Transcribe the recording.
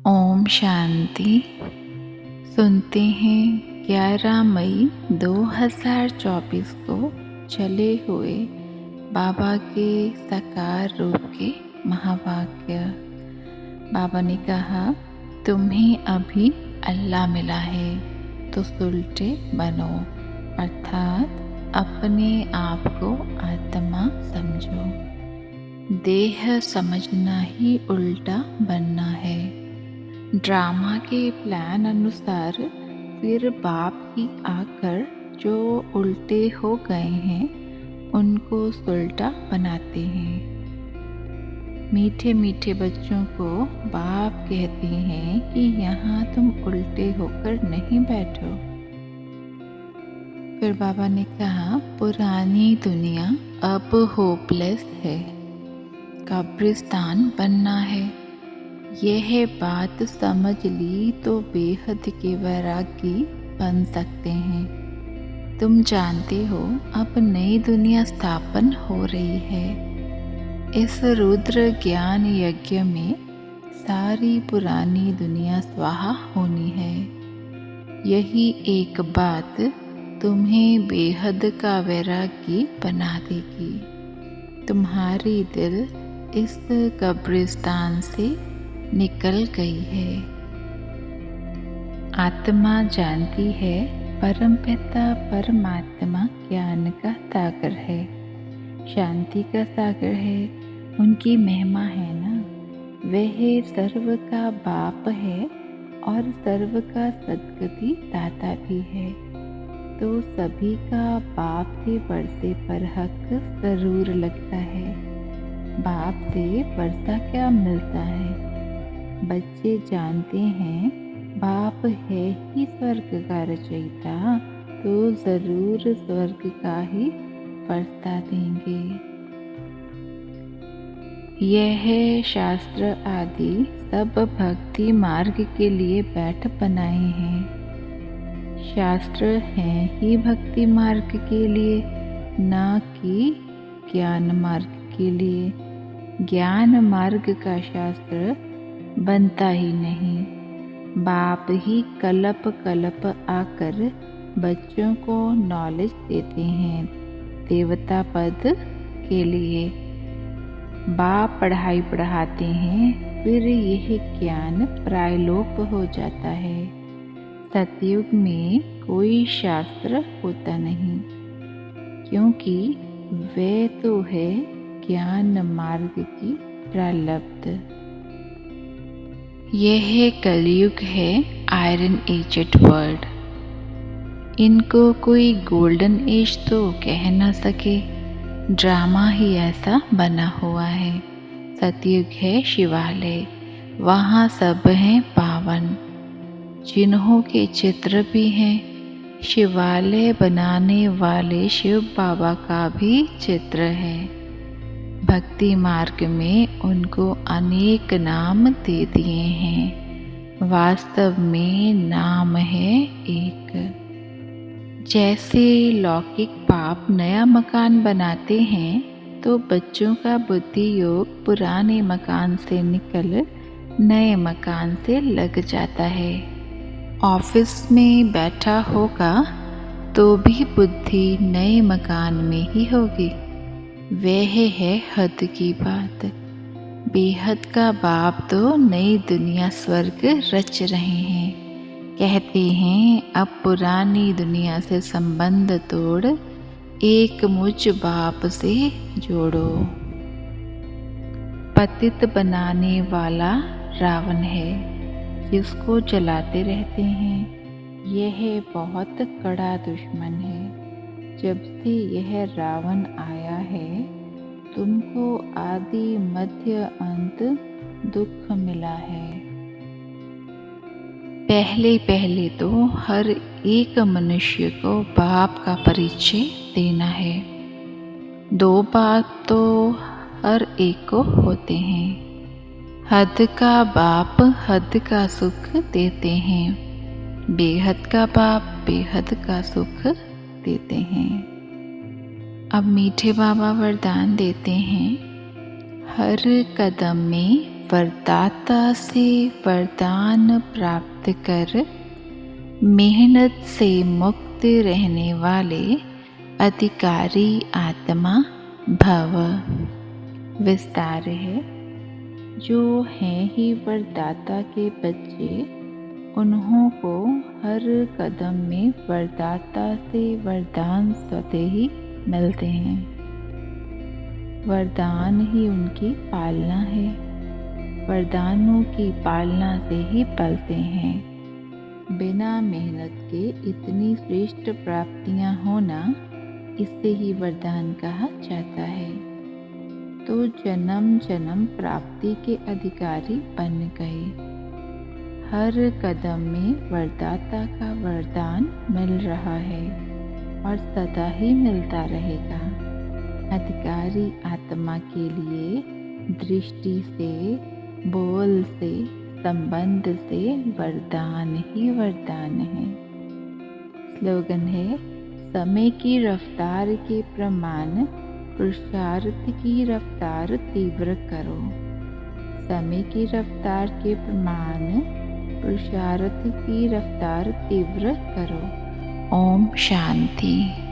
ओम शांति। सुनते हैं 11 मई 2024 को चले हुए बाबा के साकार रूप के महावाक्य। बाबा ने कहा, तुम्हें अभी अल्लाह मिला है तो सुलटे बनो, अर्थात अपने आप को आत्मा समझो। देह समझना ही उल्टा बनना है। ड्रामा के प्लान अनुसार फिर बाप ही आकर जो उल्टे हो गए हैं उनको सुलटा बनाते हैं। मीठे मीठे बच्चों को बाप कहते हैं कि यहाँ तुम उल्टे होकर नहीं बैठो। फिर बाबा ने कहा, पुरानी दुनिया अब होपलेस है, कब्रिस्तान बनना है। यह बात समझ ली तो बेहद के वैरागी बन सकते हैं। तुम जानते हो अब नई दुनिया स्थापन हो रही है। इस रुद्र ज्ञान यज्ञ में सारी पुरानी दुनिया स्वाहा होनी है। यही एक बात तुम्हें बेहद का वैरागी बना देगी। तुम्हारी दिल इस कब्रिस्तान से निकल गई है। आत्मा जानती है परमपिता परमात्मा ज्ञान का सागर है, शांति का सागर है। उनकी महिमा है ना, वह सर्व का बाप है और सर्व का सद्गति दाता भी है। तो सभी का बाप से वर्षे पर हक जरूर लगता है। बाप से वर्षा क्या मिलता है? बच्चे जानते हैं बाप है ही स्वर्ग का रचयिता, तो जरूर स्वर्ग का ही वर्षा देंगे। यह शास्त्र आदि सब भक्ति मार्ग के लिए बैठ बनाए हैं। शास्त्र हैं ही भक्ति मार्ग के लिए, ना कि ज्ञान मार्ग के लिए। ज्ञान मार्ग का शास्त्र बनता ही नहीं। बाप ही कलप कलप आकर बच्चों को नॉलेज देते हैं देवता पद के लिए। बाप पढ़ाई पढ़ाते हैं, फिर यह ज्ञान प्रायलोप हो जाता है। सतयुग में कोई शास्त्र होता नहीं, क्योंकि वे तो है ज्ञान मार्ग की प्रारब्ध। यह कलयुग है आयरन एजेड वर्ल्ड। इनको कोई गोल्डन एज तो कह न सके, ड्रामा ही ऐसा बना हुआ है। सतयुग है शिवालय, वहाँ सब हैं पावन, जिन्हों के चित्र भी हैं। शिवालय बनाने वाले शिव बाबा का भी चित्र है। भक्ति मार्ग में उनको अनेक नाम दे दिए हैं, वास्तव में नाम है एक। जैसे लौकिक बाप नया मकान बनाते हैं तो बच्चों का बुद्धि योग पुराने मकान से निकल नए मकान से लग जाता है। ऑफिस में बैठा होगा तो भी बुद्धि नए मकान में ही होगी। वह है हद की बात। बेहद का बाप तो नई दुनिया स्वर्ग रच रहे हैं। कहते हैं अब पुरानी दुनिया से संबंध तोड़ एक मुझ बाप से जोड़ो। पतित बनाने वाला रावण है, जिसको जलाते रहते हैं। यह बहुत कड़ा दुश्मन है। जब से यह रावण आया है तुमको आदि मध्य अंत दुख मिला है। पहले पहले तो हर एक मनुष्य को बाप का परिचय देना है। दो बाप तो हर एक को होते हैं। हद का बाप हद का सुख देते हैं, बेहद का बाप बेहद का सुख देते हैं। अब मीठे बाबा वरदान देते हैं, हर कदम में वरदाता से वरदान प्राप्त कर मेहनत से मुक्त रहने वाले अधिकारी आत्मा भव। विस्तार है। जो हैं ही वरदाता के बच्चे, उन्हों को हर कदम में वरदाता से वरदान स्वतः ही मिलते हैं। वरदान ही उनकी पालना है। वरदानों की पालना से ही पलते हैं। बिना मेहनत के इतनी श्रेष्ठ प्राप्तियां होना, इससे ही वरदान कहा जाता है। तो जन्म जन्म प्राप्ति के अधिकारी बन गए। हर कदम में वरदाता का वरदान मिल रहा है और सदा ही मिलता रहेगा। अधिकारी आत्मा के लिए दृष्टि से, बोल से, संबंध से वरदान ही वरदान है। स्लोगन है, समय की रफ्तार के प्रमाण पुरुषार्थ की रफ्तार तीव्र करो। समय की रफ्तार के प्रमाण पुरुषार्थ की रफ्तार तीव्र करो। ओम शांति।